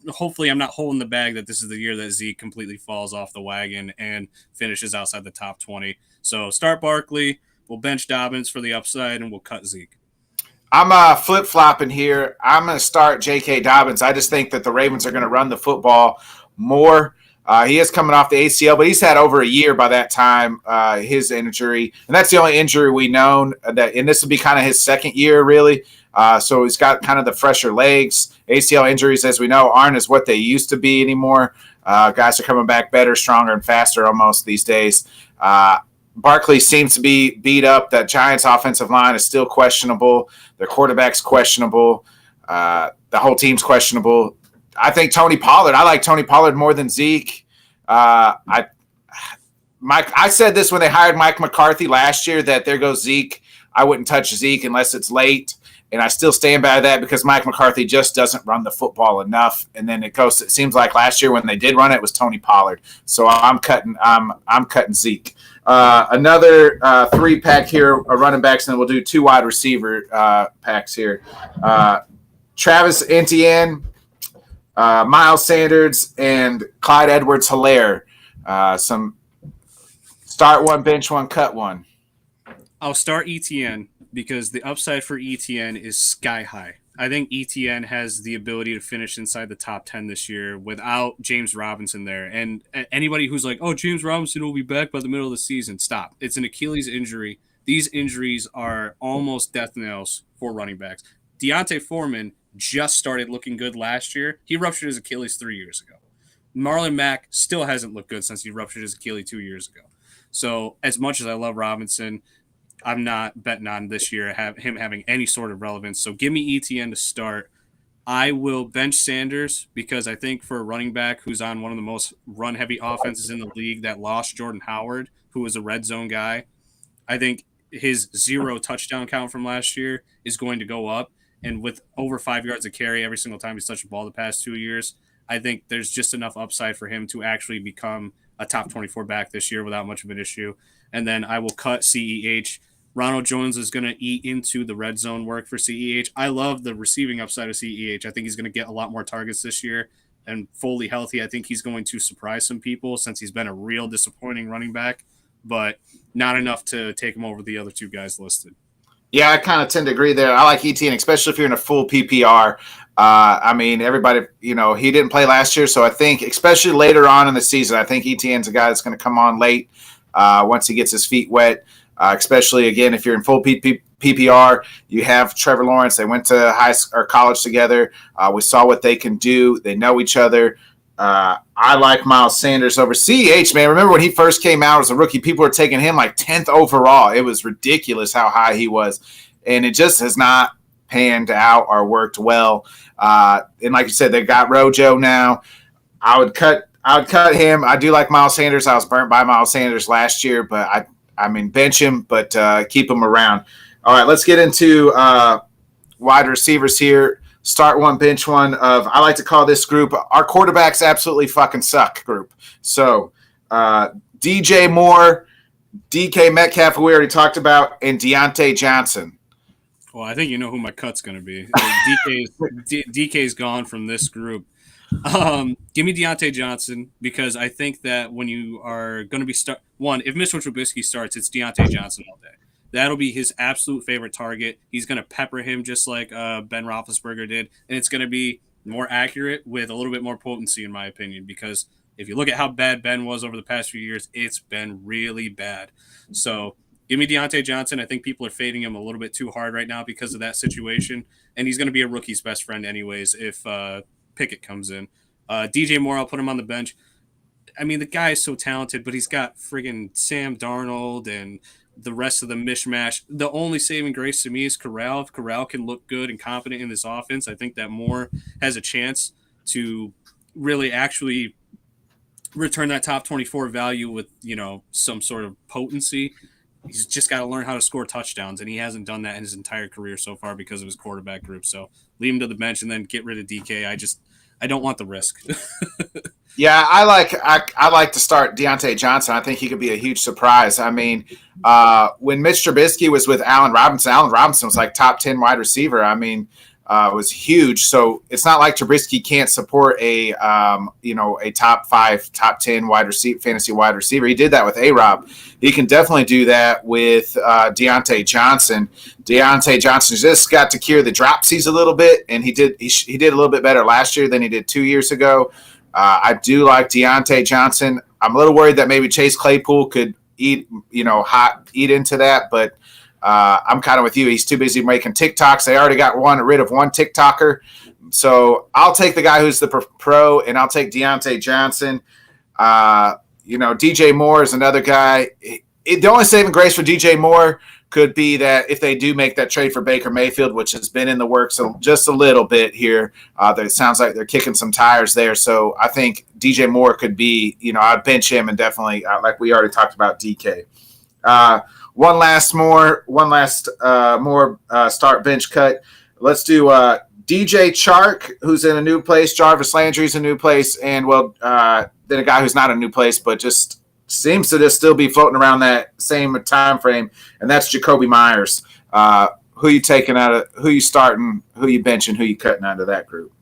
Hopefully I'm not holding the bag that this is the year that Zeke completely falls off the wagon and finishes outside the top 20. So start Barkley, we'll bench Dobbins for the upside, and we'll cut Zeke. I'm flip-flopping here. I'm going to start J.K. Dobbins. I just think that the Ravens are going to run the football more. He is coming off the ACL, but he's had over a year by that time, his injury. And that's the only injury we know. And this will be kind of his second year, really. So he's got kind of the fresher legs. ACL injuries, as we know, aren't as what they used to be anymore. Guys are coming back better, stronger, and faster almost these days. Barkley seems to be beat up. That Giants offensive line is still questionable. Their quarterback's questionable. The whole team's questionable. I think Tony Pollard. I like Tony Pollard more than Zeke. I said this when they hired Mike McCarthy last year, that there goes Zeke. I wouldn't touch Zeke unless it's late. And I still stand by that because Mike McCarthy just doesn't run the football enough. And then it seems like last year when they did run it, it was Tony Pollard. So I'm cutting Zeke. Another 3-pack here, running backs, and then we'll do 2 wide receiver packs here. Travis Etienne, Miles Sanders, and Clyde Edwards-Helaire. Some start one, bench one, cut one. I'll start Etienne because the upside for Etienne is sky high. I think Etienne has the ability to finish inside the top 10 this year without James Robinson there. And anybody who's like, oh, James Robinson will be back by the middle of the season, stop. It's an Achilles injury. These injuries are almost death nails for running backs. Deontay Foreman just started looking good last year. He ruptured his Achilles 3 years ago. Marlon Mack still hasn't looked good since he ruptured his Achilles 2 years ago. So as much as I love Robinson, I'm not betting on this year him having any sort of relevance. So give me ETN to start. I will bench Sanders because I think for a running back who's on one of the most run-heavy offenses in the league that lost Jordan Howard, who was a red zone guy, I think his 0 touchdown count from last year is going to go up. And with over 5 yards of carry every single time he's touched the ball the past 2 years, I think there's just enough upside for him to actually become a top 24 back this year without much of an issue. And then I will cut CEH. Ronald Jones is going to eat into the red zone work for CEH. I love the receiving upside of CEH. I think he's going to get a lot more targets this year. And fully healthy, I think he's going to surprise some people since he's been a real disappointing running back, but not enough to take him over the other 2 guys listed. Yeah, I kind of tend to agree there. I like ETN, especially if you're in a full PPR. I mean, everybody, he didn't play last year, so I think, especially later on in the season, I think ETN's a guy that's going to come on late once he gets his feet wet. Especially, again, if you're in full PPR, you have Trevor Lawrence. They went to high or college together. We saw what they can do. They know each other. I like Miles Sanders over CEH, man. Remember when he first came out as a rookie, people were taking him like 10th overall. It was ridiculous how high he was. And it just has not panned out or worked well. And like you said, they got Rojo now. I would cut him. I do like Miles Sanders. I was burnt by Miles Sanders last year, but I mean, bench him, but keep him around. All right, let's get into wide receivers here. Start one, bench one. I like to call this group our quarterbacks absolutely fucking suck group. So DJ Moore, DK Metcalf, we already talked about, and Deontay Johnson. Well, I think you know who my cut's going to be. DK's gone from this group. Give me Deontay Johnson because I think that when you are going to be if Mr. Trubisky starts, it's Deontay Johnson all day. That'll be his absolute favorite target. He's going to pepper him just like Ben Roethlisberger did, and it's going to be more accurate with a little bit more potency, in my opinion. Because if you look at how bad Ben was over the past few years, it's been really bad. So give me Deontay Johnson. I think people are fading him a little bit too hard right now because of that situation, and he's going to be a rookie's best friend anyways if Pickett comes in. DJ Moore, I'll put him on the bench. I mean, the guy is so talented, but he's got friggin' Sam Darnold and the rest of the mishmash. The only saving grace to me is Corral. If Corral can look good and confident in this offense, I think that Moore has a chance to really actually return that top 24 value with, some sort of potency. He's just got to learn how to score touchdowns, and he hasn't done that in his entire career so far because of his quarterback group. So leave him to the bench and then get rid of DK. I don't want the risk. Yeah, I like to start Deontay Johnson. I think he could be a huge surprise. I mean, when Mitch Trubisky was with Allen Robinson was like top 10 wide receiver. I mean, was huge. So it's not like Trubisky can't support a top 5, top 10 fantasy wide receiver. He did that with A-Rob. He can definitely do that with Deontay Johnson. Deontay Johnson just got to cure the dropsies a little bit, and he did a little bit better last year than he did 2 years ago. I do like Deontay Johnson. I'm a little worried that maybe Chase Claypool could eat into that, but I'm kind of with you. He's too busy making TikToks. They already got rid of one TikToker. So I'll take the guy who's the pro, and I'll take Deontay Johnson. DJ Moore is another guy. The only saving grace for DJ Moore could be that if they do make that trade for Baker Mayfield, which has been in the works just a little bit here, it sounds like they're kicking some tires there. So I think DJ Moore could be, I'd bench him and definitely, like we already talked about, DK. One last more start bench cut. Let's do DJ Chark, who's in a new place. Jarvis Landry's in a new place. And, then a guy who's not in a new place, but just seems to just still be floating around that same time frame, and that's Jacoby Myers. Who you taking out of? Who you starting? Who you benching? Who you cutting out of that group?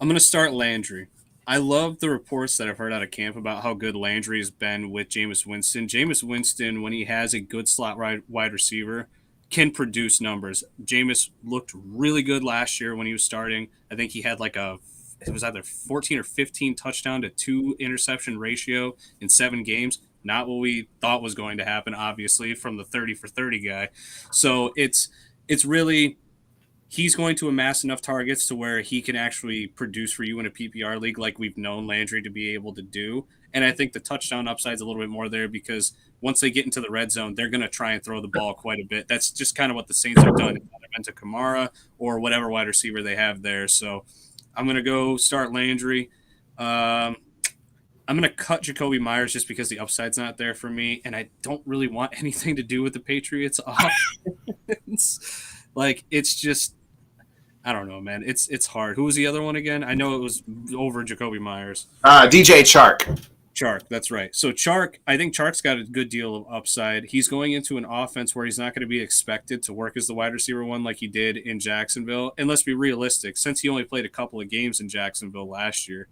I'm going to start Landry. I love the reports that I've heard out of camp about how good Landry has been with Jameis Winston. Jameis Winston, when he has a good slot wide receiver, can produce numbers. Jameis looked really good last year when he was starting. I think he had it was either 14 or 15 touchdown to 2 interception ratio in 7 games. Not what we thought was going to happen, obviously, from the 30 for 30 guy. So it's really, he's going to amass enough targets to where he can actually produce for you in a PPR league like we've known Landry to be able to do. And I think the touchdown upside's a little bit more there because once they get into the red zone, they're going to try and throw the ball quite a bit. That's just kind of what the Saints have done. They've been to Kamara or whatever wide receiver they have there. So I'm going to go start Landry. I'm going to cut Jacoby Myers just because the upside's not there for me, and I don't really want anything to do with the Patriots offense. It's just, I don't know, man. It's hard. Who was the other one again? I know it was over Jacoby Myers. DJ Chark. Chark, that's right. So I think Chark's got a good deal of upside. He's going into an offense where he's not going to be expected to work as the wide receiver one like he did in Jacksonville. And let's be realistic, since he only played a couple of games in Jacksonville last year,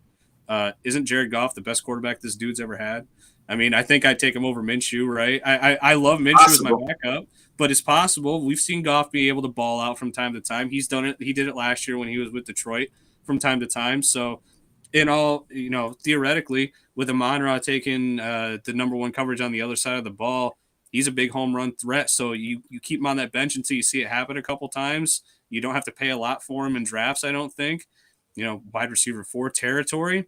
isn't Jared Goff the best quarterback this dude's ever had? I mean, I think I'd take him over Minshew, right? I love Minshew as my backup, but it's possible. We've seen Goff be able to ball out from time to time. He's done it. He did it last year when he was with Detroit from time to time. So in all, theoretically, with Amon-Ra taking the number one coverage on the other side of the ball, he's a big home run threat. So you keep him on that bench until you see it happen a couple times. You don't have to pay a lot for him in drafts, I don't think. Wide receiver 4 territory.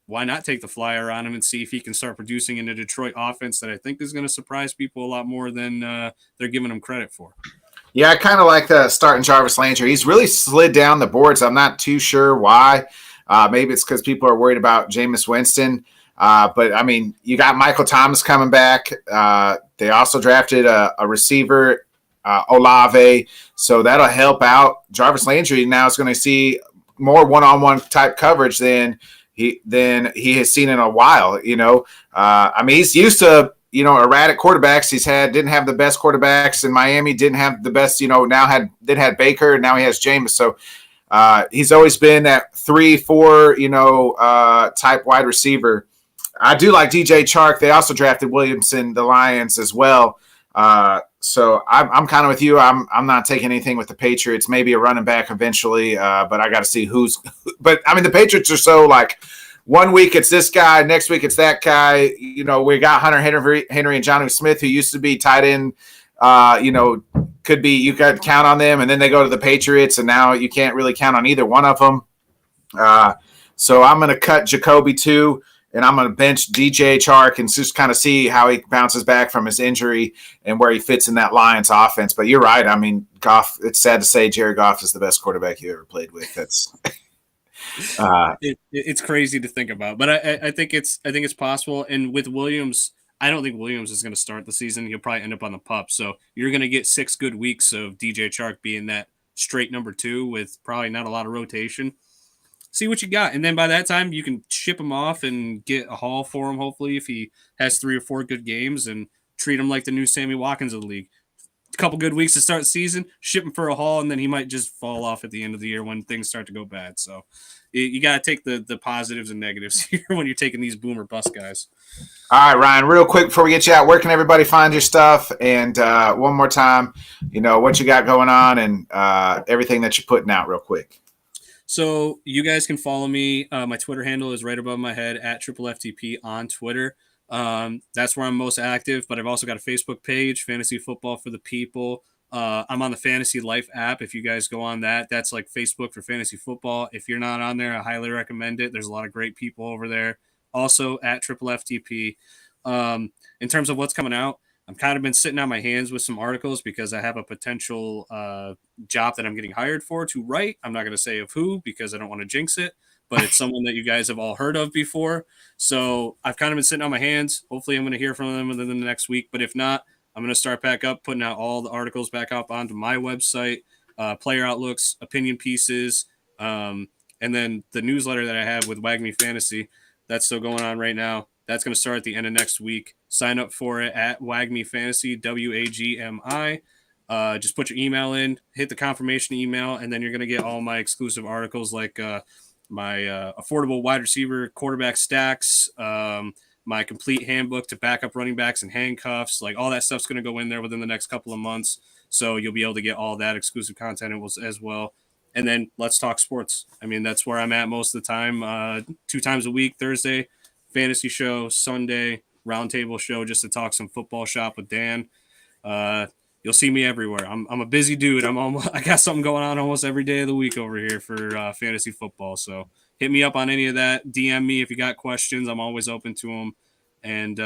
why not take the flyer on him and see if he can start producing in a Detroit offense that I think is going to surprise people a lot more than they're giving him credit for. Yeah, I kind of like the starting Jarvis Landry. He's really slid down the boards. I'm not too sure why. Maybe it's because people are worried about Jameis Winston. But, I mean, you got Michael Thomas coming back. They also drafted a receiver, Olave. So that'll help out. Jarvis Landry now is going to see more one-on-one type coverage than he has seen in a while. I mean, he's used to erratic quarterbacks. Didn't have the best quarterbacks in Miami. Didn't have the best. Had Baker. Now he has Jameis. So he's always been that 3-4 type wide receiver. I do like DJ Chark. They also drafted Williamson, the Lions, as well. So I'm kind of with you. I'm not taking anything with the Patriots. Maybe a running back eventually, but I got to see who's. But I mean, the Patriots are so like 1 week it's this guy, next week it's that guy. We got Hunter Henry and Jonnu Smith, who used to be tight end. Could be you could count on them, and then they go to the Patriots, and now you can't really count on either one of them. So I'm going to cut Jacoby too. And I'm going to bench DJ Chark and just kind of see how he bounces back from his injury and where he fits in that Lions offense. But you're right. I mean, Goff, it's sad to say Jared Goff is the best quarterback you ever played with. That's it's crazy to think about, but I think it's possible. And with Williams, I don't think Williams is going to start the season. He'll probably end up on the PUP. So you're going to get 6 good weeks of DJ Chark being that straight number 2 with probably not a lot of rotation. See what you got. And then by that time, you can ship him off and get a haul for him, hopefully, if he has 3 or 4 good games, and treat him like the new Sammy Watkins of the league. A couple good weeks to start the season, ship him for a haul, and then he might just fall off at the end of the year when things start to go bad. So you got to take the positives and negatives here when you're taking these boomer bust guys. All right, Ryan, real quick before we get you out, where can everybody find your stuff? And one more time, what you got going on and everything that you're putting out real quick. So you guys can follow me. My Twitter handle is right above my head at FTP on Twitter. That's where I'm most active, but I've also got a Facebook page, Fantasy Football for the People. I'm on the Fantasy Life app. If you guys go on that, that's like Facebook for fantasy football. If you're not on there, I highly recommend it. There's a lot of great people over there. Also at FTP. In terms of what's coming out, I've kind of been sitting on my hands with some articles because I have a potential job that I'm getting hired for to write. I'm not going to say of who because I don't want to jinx it, but it's someone that you guys have all heard of before. So I've kind of been sitting on my hands. Hopefully I'm going to hear from them within the next week. But if not, I'm going to start back up, putting out all the articles back up onto my website, player outlooks, opinion pieces, and then the newsletter that I have with WAGMI Fantasy. That's still going on right now. That's going to start at the end of next week. Sign up for it at WAGMI Fantasy, WAGMI. Just put your email in, hit the confirmation email, and then you're going to get all my exclusive articles like my affordable wide receiver quarterback stacks, my complete handbook to backup running backs and handcuffs. Like all that stuff's going to go in there within the next couple of months. So you'll be able to get all that exclusive content as well. And then let's talk sports. I mean, that's where I'm at most of the time. 2 times a week, Thursday, fantasy show, Sunday, roundtable show, just to talk some football shop with Dan. You'll see me everywhere. I'm a busy dude. I got something going on almost every day of the week over here for fantasy football. So hit me up on any of that. DM me if you got questions. I'm always open to them. And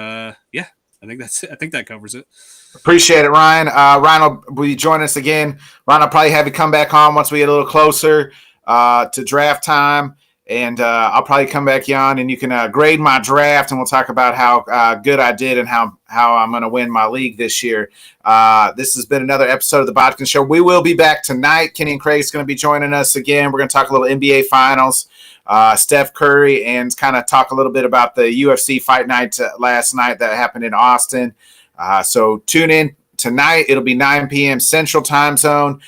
yeah, I think that's it. I think that covers it. Appreciate it, Ryan. Ryan will be joining us again. Ryan, I'll probably have you come back on once we get a little closer to draft time. And I'll probably come back on and you can grade my draft, and we'll talk about how good I did and how I'm going to win my league this year. This has been another episode of the Bodkin Show. We will be back tonight. Kenny and Craig's going to be joining us again. We're going to talk a little NBA Finals, Steph Curry, and kind of talk a little bit about the UFC Fight Night last night that happened in Austin. So tune in tonight. It'll be 9 p.m. Central Time Zone.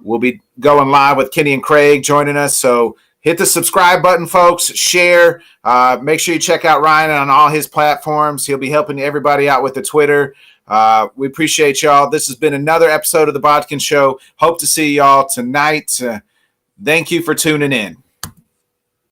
We'll be going live with Kenny and Craig joining us. So hit the subscribe button, folks. Share. Make sure you check out Ryan on all his platforms. He'll be helping everybody out with the Twitter. We appreciate y'all. This has been another episode of the Bodkin Show. Hope to see y'all tonight. Thank you for tuning in.